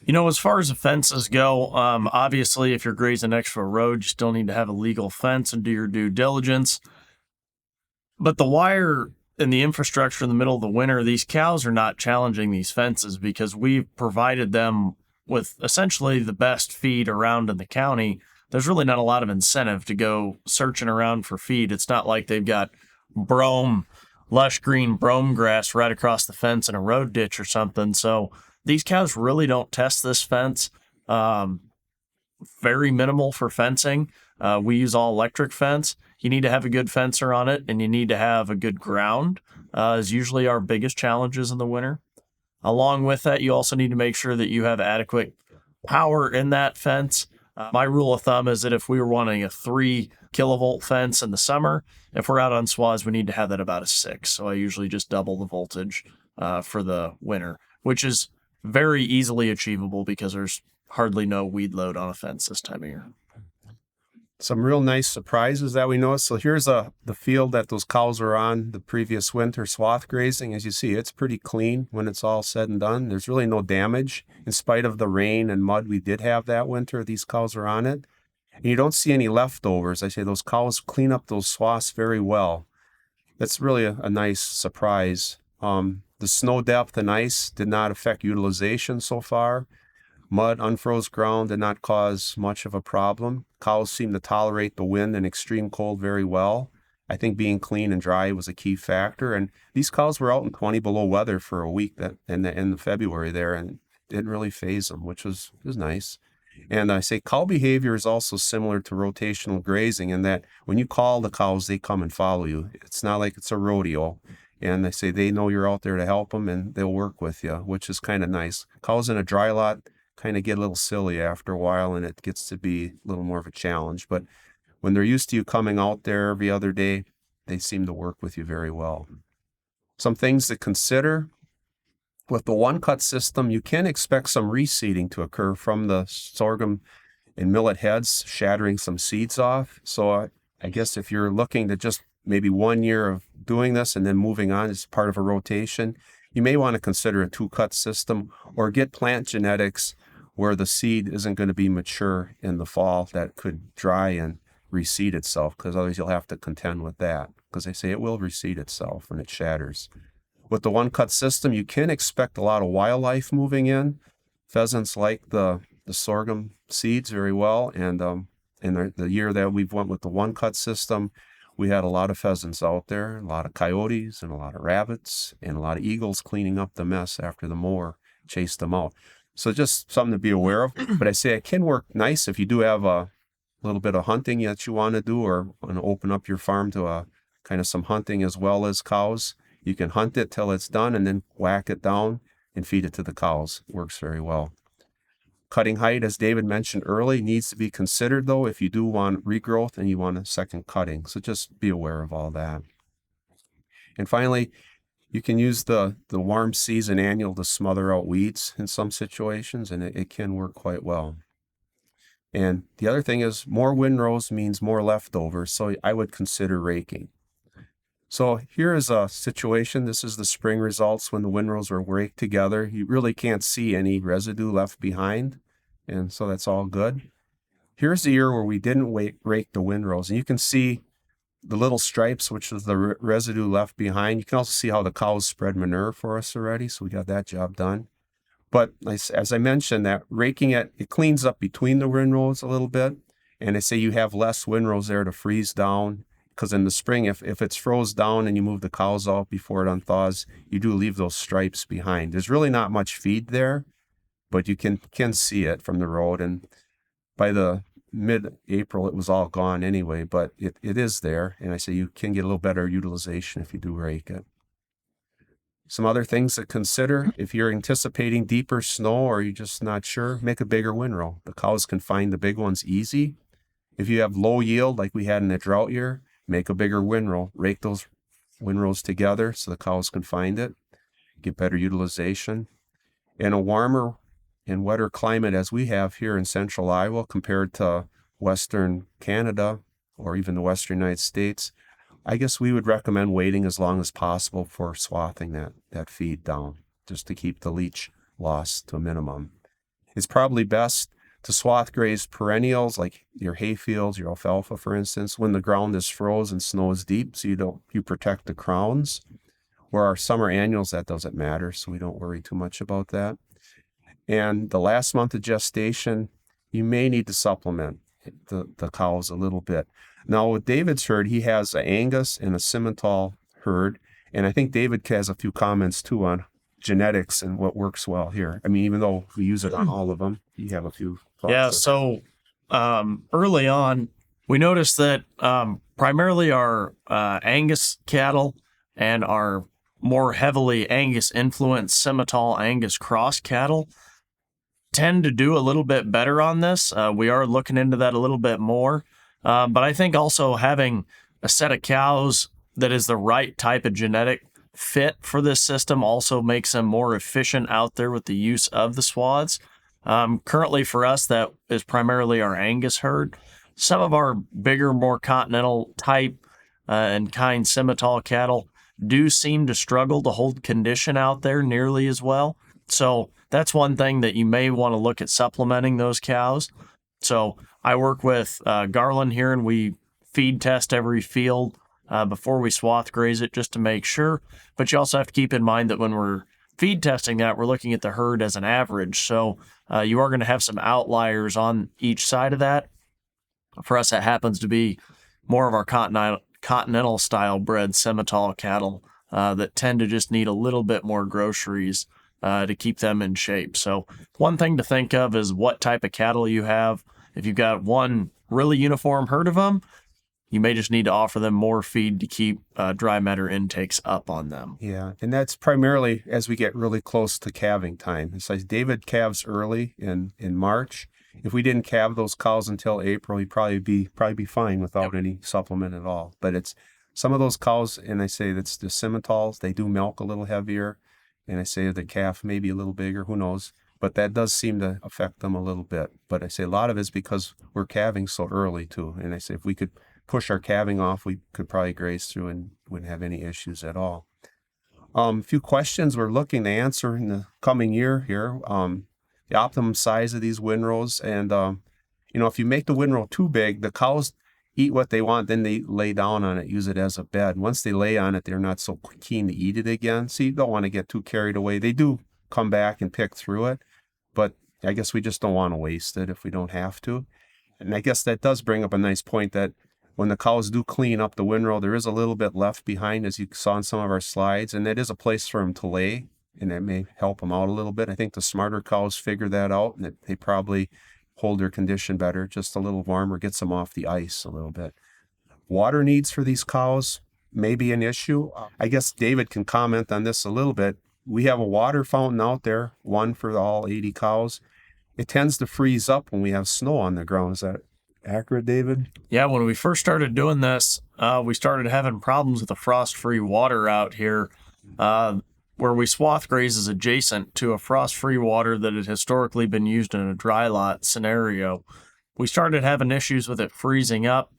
As far as the fences go, obviously, if you're grazing next to a road, you still need to have a legal fence and do your due diligence. But the wire and the infrastructure in the middle of the winter, these cows are not challenging these fences because we've provided them with essentially the best feed around in the county. There's really not a lot of incentive to go searching around for feed. It's not like they've got lush green brome grass right across the fence in a road ditch or something. So these cows really don't test this fence. Very minimal for fencing. We use all electric fence. You need to have a good fencer on it, and you need to have a good ground, is usually our biggest challenges in the winter. Along with that, you also need to make sure that you have adequate power in that fence. My rule of thumb is that if we were wanting a 3 kilovolt fence in the summer, if we're out on swaths, we need to have that about a 6. So I usually just double the voltage for the winter, which is very easily achievable because there's hardly no weed load on a fence this time of year. Some real nice surprises that we noticed. So here's the field that those cows were on the previous winter, swath grazing. As you see, it's pretty clean when it's all said and done. There's really no damage. In spite of the rain and mud we did have that winter, these cows are on it. And you don't see any leftovers. I say those cows clean up those swaths very well. That's really a nice surprise. The snow depth and ice did not affect utilization so far. Mud, unfroze ground did not cause much of a problem. Cows seem to tolerate the wind and extreme cold very well. I think being clean and dry was a key factor. And these cows were out in 20 below weather for a week in February there, and didn't really phase them, which was nice. And I say cow behavior is also similar to rotational grazing in that when you call the cows, they come and follow you. It's not like it's a rodeo. And they say they know you're out there to help them, and they'll work with you, which is kind of nice. Cows in a dry lot kind of get a little silly after a while, and it gets to be a little more of a challenge. But when they're used to you coming out there every other day, they seem to work with you very well. Some things to consider. With the one-cut system, you can expect some reseeding to occur from the sorghum and millet heads, shattering some seeds off. So I guess if you're looking to just maybe 1 year of doing this and then moving on as part of a rotation, you may want to consider a 2-cut system or get plant genetics where the seed isn't going to be mature in the fall that could dry and reseed itself, because otherwise you'll have to contend with that, because they say it will reseed itself when it shatters. With the 1-cut system, you can expect a lot of wildlife moving in. Pheasants like the sorghum seeds very well, and in the year that we went with the 1-cut system, we had a lot of pheasants out there, a lot of coyotes and a lot of rabbits and a lot of eagles cleaning up the mess after the mower chased them out. So just something to be aware of. But I say it can work nice if you do have a little bit of hunting that you want to do, or want to open up your farm to kind of some hunting as well as cows. You can hunt it till it's done and then whack it down and feed it to the cows. Works very well. Cutting height, as David mentioned early, needs to be considered, though, if you do want regrowth and you want a second cutting. So just be aware of all that. And finally, you can use the warm season annual to smother out weeds in some situations, and it can work quite well. And the other thing is more windrows means more leftovers, so I would consider raking. So here is a situation. This is the spring results when the windrows were raked together. You really can't see any residue left behind, and so that's all good. Here's the year where we didn't rake the windrows, and you can see the little stripes, which is the residue left behind. You can also see how the cows spread manure for us already, so we got that job done. But as I mentioned, that raking it cleans up between the windrows a little bit, and I say you have less windrows there to freeze down, because in the spring, if it's froze down and you move the cows out before it unthaws, you do leave those stripes behind. There's really not much feed there, but you can see it from the road. And by the mid-April, it was all gone anyway, but it is there. And I say you can get a little better utilization if you do rake it. Some other things to consider, if you're anticipating deeper snow or you're just not sure, make a bigger windrow. The cows can find the big ones easy. If you have low yield like we had in the drought year, make a bigger windrow. Rake those windrows together so the cows can find it, get better utilization. In a warmer and wetter climate as we have here in central Iowa compared to western Canada or even the western United States, I guess we would recommend waiting as long as possible for swathing that feed down, just to keep the leach loss to a minimum. It's probably best to swath graze perennials like your hay fields, your alfalfa, for instance, when the ground is froze and snow is deep, so you protect the crowns. Where our summer annuals, that doesn't matter, so we don't worry too much about that. And the last month of gestation, you may need to supplement the cows a little bit. Now, with David's herd, he has an Angus and a Simmental herd, and I think David has a few comments too on genetics and what works well here. I mean, even though we use it on all of them, you have a few thoughts. Yeah, so early on, we noticed that primarily our Angus cattle and our more heavily Angus-influenced Simmental Angus cross cattle tend to do a little bit better on this. We are looking into that a little bit more. But I think also having a set of cows that is the right type of genetic fit for this system also makes them more efficient out there with the use of the swaths. Currently for us, that is primarily our Angus herd. Some of our bigger, more continental type and kind Simmental cattle do seem to struggle to hold condition out there nearly as well. So that's one thing that you may want to look at supplementing those cows. So I work with Garland here, and we feed test every field before we swath graze it just to make sure. But you also have to keep in mind that when we're feed testing that, we're looking at the herd as an average. So you are going to have some outliers on each side of that. For us, that happens to be more of our continental style bred Simmental cattle that tend to just need a little bit more groceries to keep them in shape. So one thing to think of is what type of cattle you have. If you've got one really uniform herd of them, you may just need to offer them more feed to keep dry matter intakes up on them. Yeah, and that's primarily as we get really close to calving time. It's like David calves early in March. If we didn't calve those cows until April, he'd probably be fine without any supplement at all. But it's some of those cows, and I say that's the Simmentals, they do milk a little heavier, and I say the calf may be a little bigger, who knows. But that does seem to affect them a little bit. But I say a lot of it's because we're calving so early too. And I say if we could push our calving off, we could probably graze through and wouldn't have any issues at all. A few questions we're looking to answer in the coming year here. The optimum size of these windrows. And, if you make the windrow too big, the cows eat what they want, then they lay down on it, use it as a bed. Once they lay on it, they're not so keen to eat it again. So you don't want to get too carried away. They do come back and pick through it, but I guess we just don't want to waste it if we don't have to. And I guess that does bring up a nice point that when the cows do clean up the windrow, there is a little bit left behind, as you saw in some of our slides, and that is a place for them to lay, and that may help them out a little bit. I think the smarter cows figure that out, and that they probably hold their condition better, just a little warmer, gets them off the ice a little bit. Water needs for these cows may be an issue. I guess David can comment on this a little bit. We have a water fountain out there, one for all 80 cows. It tends to freeze up when we have snow on the ground. Is that accurate, David? Yeah, when we first started doing this, we started having problems with the frost-free water out here, where we swath graze is adjacent to a frost-free water that had historically been used in a dry lot scenario. We started having issues with it freezing up,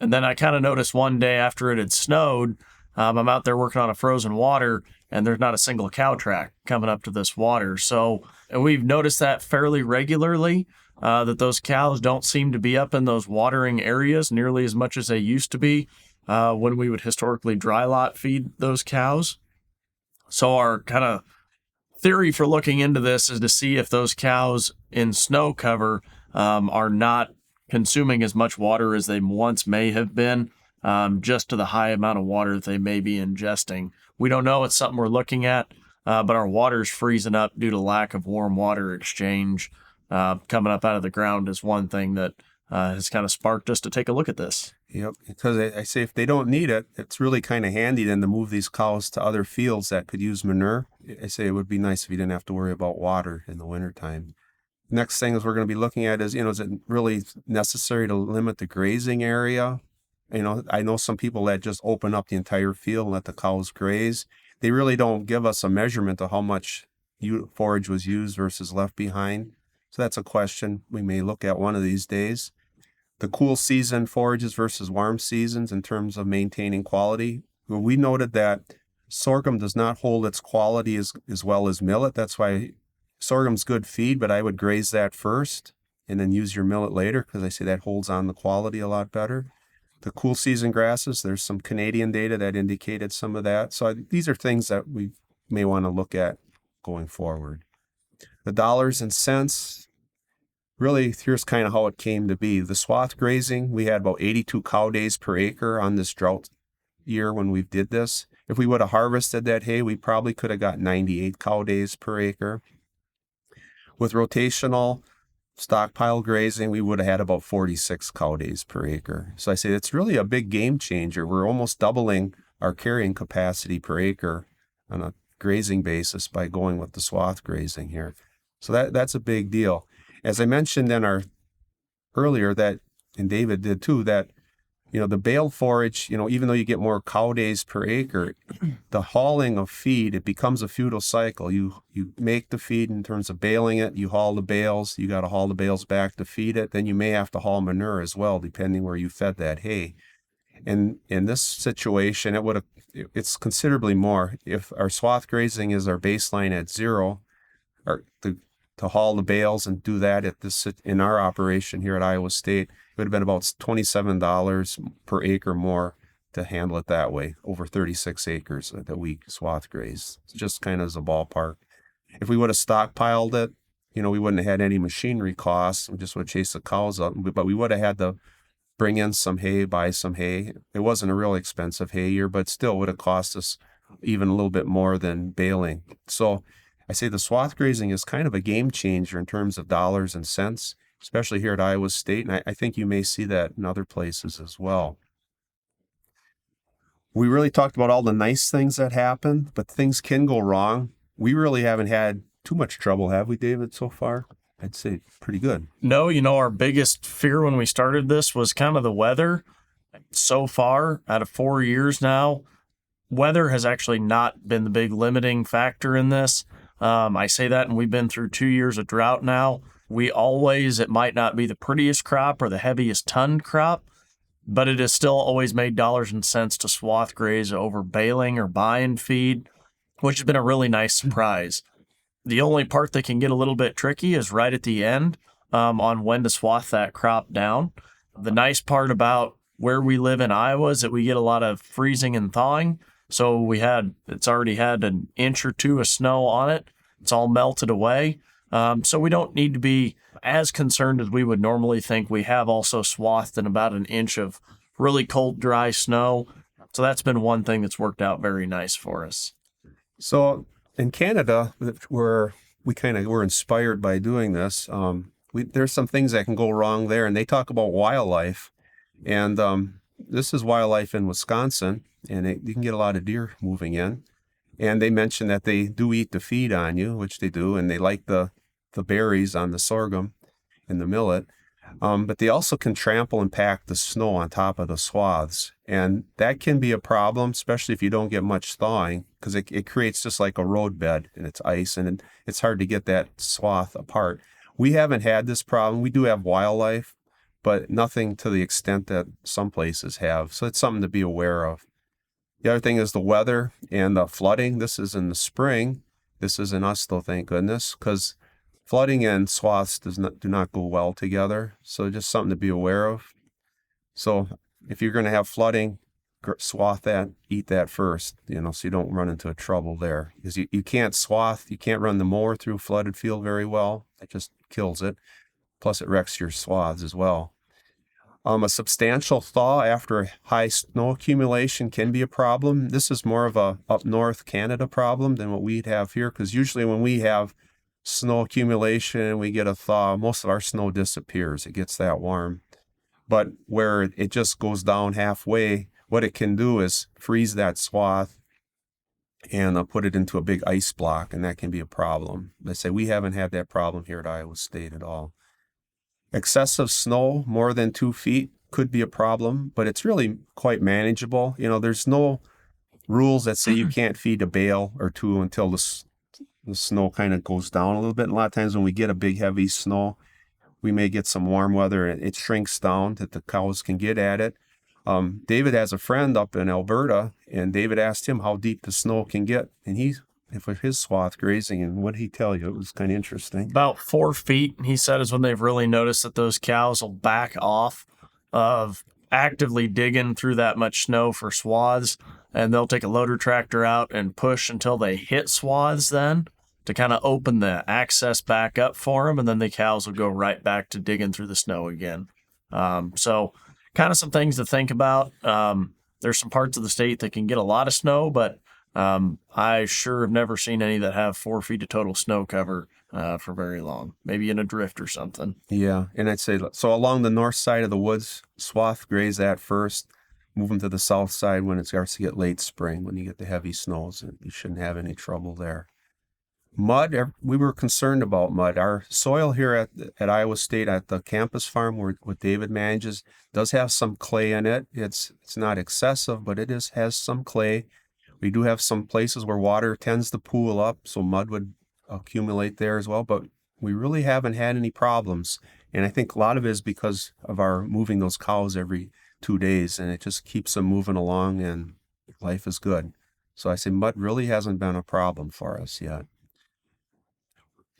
and then I kind of noticed one day after it had snowed, I'm out there working on a frozen water, and there's not a single cow track coming up to this water. So, and we've noticed that fairly regularly, that those cows don't seem to be up in those watering areas nearly as much as they used to be when we would historically dry lot feed those cows. So our kind of theory for looking into this is to see if those cows in snow cover are not consuming as much water as they once may have been. just to the high amount of water that they may be ingesting. We don't know. It's something we're looking at, but our water's freezing up due to lack of warm water exchange coming up out of the ground is one thing that has kind of sparked us to take a look at this. Yep, because I say if they don't need it, it's really kind of handy then to move these cows to other fields that could use manure. I say it would be nice if you didn't have to worry about water in the wintertime. Next thing is we're going to be looking at is, is it really necessary to limit the grazing area? I know some people that just open up the entire field and let the cows graze. They really don't give us a measurement of how much forage was used versus left behind. So that's a question we may look at one of these days. The cool season forages versus warm seasons in terms of maintaining quality. Well, we noted that sorghum does not hold its quality as well as millet. That's why sorghum's good feed, but I would graze that first and then use your millet later because I say that holds on the quality a lot better. The cool season grasses, there's some Canadian data that indicated some of that. So these are things that we may want to look at going forward. The dollars and cents, really, here's kind of how it came to be. The swath grazing, we had about 82 cow days per acre on this drought year when we did this. If we would have harvested that hay, we probably could have got 98 cow days per acre. With rotational stockpile grazing, we would have had about 46 cow days per acre. So I say it's really a big game changer. We're almost doubling our carrying capacity per acre on a grazing basis by going with the swath grazing here. So that's a big deal. As I mentioned earlier that, and David did too, that, the bale forage, even though you get more cow days per acre, the hauling of feed, it becomes a futile cycle. You make the feed in terms of baling it, you haul the bales, you got to haul the bales back to feed it, then you may have to haul manure as well, depending where you fed that hay. And in this situation, it's considerably more. If our swath grazing is our baseline at 0, or to haul the bales and do that in our operation here at Iowa State, it would have been about $27 per acre more to handle it that way, over 36 acres that we swath graze. It's just kind of as a ballpark. If we would have stockpiled it, we wouldn't have had any machinery costs. We just would chase the cows up, but we would have had to bring in some hay, buy some hay. It wasn't a real expensive hay year, but still would have cost us even a little bit more than baling. So I say the swath grazing is kind of a game changer in terms of dollars and cents, especially here at Iowa State, and I think you may see that in other places as well. We really talked about all the nice things that happen, but things can go wrong. We really haven't had too much trouble, have we, David, so far? I'd say pretty good. No, our biggest fear when we started this was kind of the weather. So far, out of 4 years now, weather has actually not been the big limiting factor in this. I say that, and we've been through 2 years of drought now. It might not be the prettiest crop or the heaviest ton crop, but it has still always made dollars and cents to swath graze over baling or buying feed, which has been a really nice surprise. The only part that can get a little bit tricky is right at the end on when to swath that crop down. The nice part about where we live in Iowa is that we get a lot of freezing and thawing. So it's already had an inch or two of snow on it. It's all melted away. So we don't need to be as concerned as we would normally think. We have also swathed in about an inch of really cold, dry snow. So that's been one thing that's worked out very nice for us. So in Canada, where we kind of were inspired by doing this, there's some things that can go wrong there, and they talk about wildlife. And this is wildlife in Wisconsin, and you can get a lot of deer moving in. And they mention that they do eat the feed on you, which they do, and they like the berries on the sorghum and the millet. But they also can trample and pack the snow on top of the swaths. And that can be a problem, especially if you don't get much thawing, because it creates just like a road bed and it's ice, and it's hard to get that swath apart. We haven't had this problem. We do have wildlife, but nothing to the extent that some places have. So it's something to be aware of. The other thing is the weather and the flooding. This is in the spring. This is in us, though, thank goodness, because flooding and swaths do not go well together. So just something to be aware of. So if you're going to have flooding, swath that, eat that first, so you don't run into trouble there. Because you can't swath, you can't run the mower through a flooded field very well. It just kills it. Plus it wrecks your swaths as well. A substantial thaw after a high snow accumulation can be a problem. This is more of a up north Canada problem than what we'd have here, because usually when we have snow accumulation and we get a thaw, most of our snow disappears. It gets that warm. But where it just goes down halfway, what it can do is freeze that swath and put it into a big ice block, and that can be a problem. They say we haven't had that problem here at Iowa State at all. Excessive snow, more than 2 feet, could be a problem, but it's really quite manageable. There's no rules that say you can't feed a bale or two until the snow kind of goes down a little bit. And a lot of times when we get a big, heavy snow, we may get some warm weather and it shrinks down that the cows can get at it. David has a friend up in Alberta, and David asked him how deep the snow can get, and for his swath grazing, and what did he tell you? It was kind of interesting. About 4 feet, he said, is when they've really noticed that those cows will back off of actively digging through that much snow for swaths, and they'll take a loader tractor out and push until they hit swaths then to kind of open the access back up for them, and then the cows will go right back to digging through the snow again. So kind of some things to think about. There's some parts of the state that can get a lot of snow, but I sure have never seen any that have 4 feet of total snow cover for very long, maybe in a drift or something. Yeah, and I'd say, so along the north side of the woods, swath graze that first, move them to the south side when it starts to get late spring, when you get the heavy snows, and you shouldn't have any trouble there. Mud, we were concerned about mud. Our soil here at Iowa State at the campus farm where what David manages does have some clay in it. It's not excessive, but it has some clay. We do have some places where water tends to pool up, so mud would accumulate there as well, but we really haven't had any problems. And I think a lot of it is because of our moving those cows every 2 days, and it just keeps them moving along, and life is good. So I say mud really hasn't been a problem for us yet.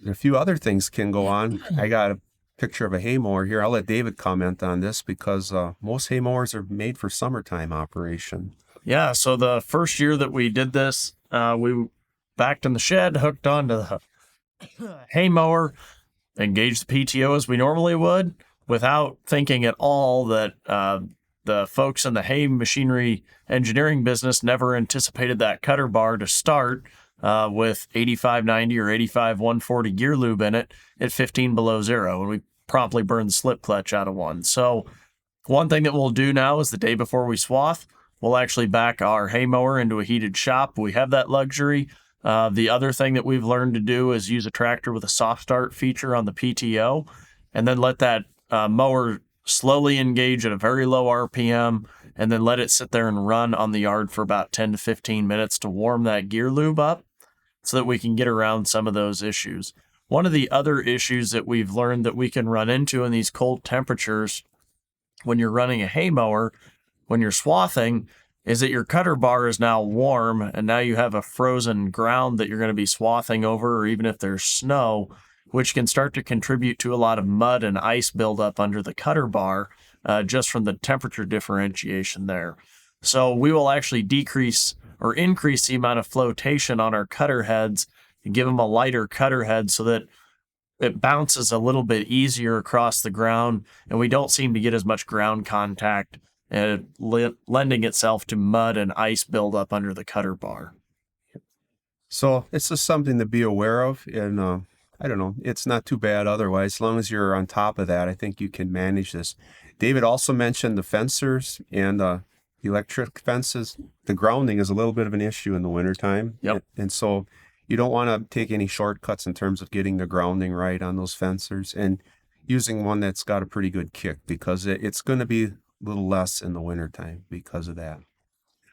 A few other things can go on. I got a picture of a hay mower here. I'll let David comment on this because most hay mowers are made for summertime operation. Yeah, so the first year that we did this, we backed in the shed, hooked onto the hay mower, engaged the PTO as we normally would, without thinking at all that the folks in the hay machinery engineering business never anticipated that cutter bar to start with 8590 or 85140 gear lube in it at 15 below zero, and we promptly burned the slip clutch out of one. So one thing that we'll do now is the day before we swath, we'll actually back our hay mower into a heated shop. We have that luxury. The other thing that we've learned to do is use a tractor with a soft start feature on the PTO, and then let that mower slowly engage at a very low RPM, and then let it sit there and run on the yard for about 10 to 15 minutes to warm that gear lube up so that we can get around some of those issues. One of the other issues that we've learned that we can run into in these cold temperatures when you're running a hay mower, when you're swathing, is that your cutter bar is now warm, and now you have a frozen ground that you're going to be swathing over, or even if there's snow, which can start to contribute to a lot of mud and ice buildup under the cutter bar just from the temperature differentiation there. So we will actually decrease or increase the amount of flotation on our cutter heads and give them a lighter cutter head so that it bounces a little bit easier across the ground, and we don't seem to get as much ground contact, lending itself to mud and ice buildup under the cutter bar. So it's just something to be aware of, and I don't know, it's not too bad otherwise. As long as you're on top of that, I think you can manage this. David also mentioned the fencers and electric fences. The grounding is a little bit of an issue in the wintertime. Yep. And so you don't want to take any shortcuts in terms of getting the grounding right on those fencers, and using one that's got a pretty good kick, because it's going to be a little less in the wintertime because of that.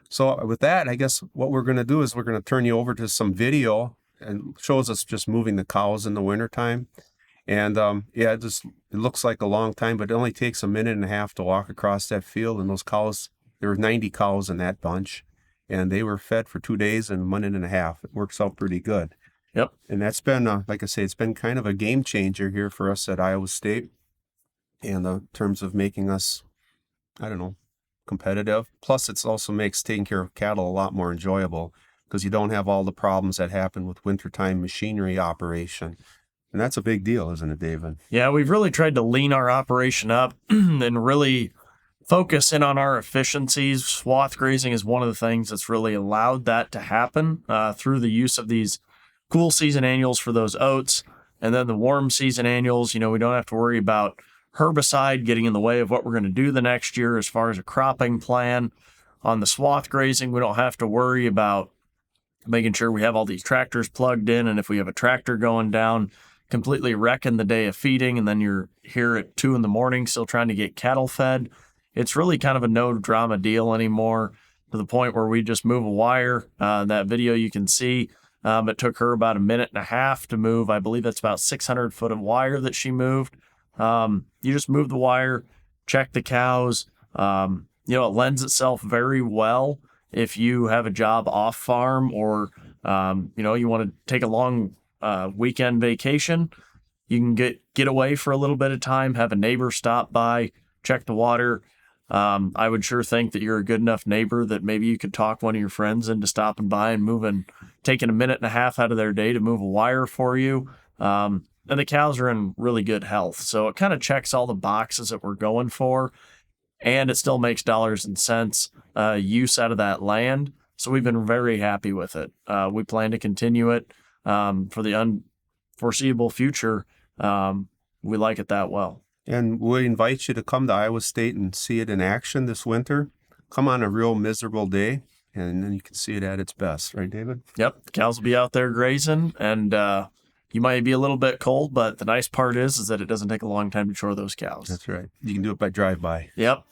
So with that, I guess what we're going to do is we're going to turn you over to some video, and shows us just moving the cows in the wintertime. And it looks like a long time, but it only takes a minute and a half to walk across that field. And those cows, there were 90 cows in that bunch, and they were fed for 2 days and a minute and a half. It works out pretty good. Yep. And that's been, like I say, it's been kind of a game changer here for us at Iowa State, in terms of making us, I don't know, competitive. Plus, it also makes taking care of cattle a lot more enjoyable, because you don't have all the problems that happen with wintertime machinery operation. And that's a big deal, isn't it, David? Yeah, we've really tried to lean our operation up and really focus in on our efficiencies. Swath grazing is one of the things that's really allowed that to happen through the use of these cool season annuals for those oats. And then the warm season annuals, we don't have to worry about herbicide getting in the way of what we're going to do the next year as far as a cropping plan. On the swath grazing, we don't have to worry about making sure we have all these tractors plugged in. And if we have a tractor going down, completely wrecking the day of feeding, and then you're here at 2 a.m. still trying to get cattle fed. It's really kind of a no drama deal anymore, to the point where we just move a wire. That video you can see, it took her about 1.5 minutes to move. I believe that's about 600 foot of wire that she moved. You just move the wire, check the cows. It lends itself very well if you have a job off farm, or, you want to take a long weekend vacation. You can get away for a little bit of time, have a neighbor stop by, check the water. I would sure think that you're a good enough neighbor that maybe you could talk one of your friends into stopping by and taking 1.5 minutes out of their day to move a wire for you. And the cows are in really good health. So it kind of checks all the boxes that we're going for, and it still makes dollars and cents use out of that land. So we've been very happy with it. We plan to continue it for the unforeseeable future. We like it that well. And we invite you to come to Iowa State and see it in action this winter. Come on a real miserable day, and then you can see it at its best. Right, David? Yep. The cows will be out there grazing, and you might be a little bit cold, but the nice part is that it doesn't take a long time to chore those cows. That's right. You can do it by drive-by. Yep.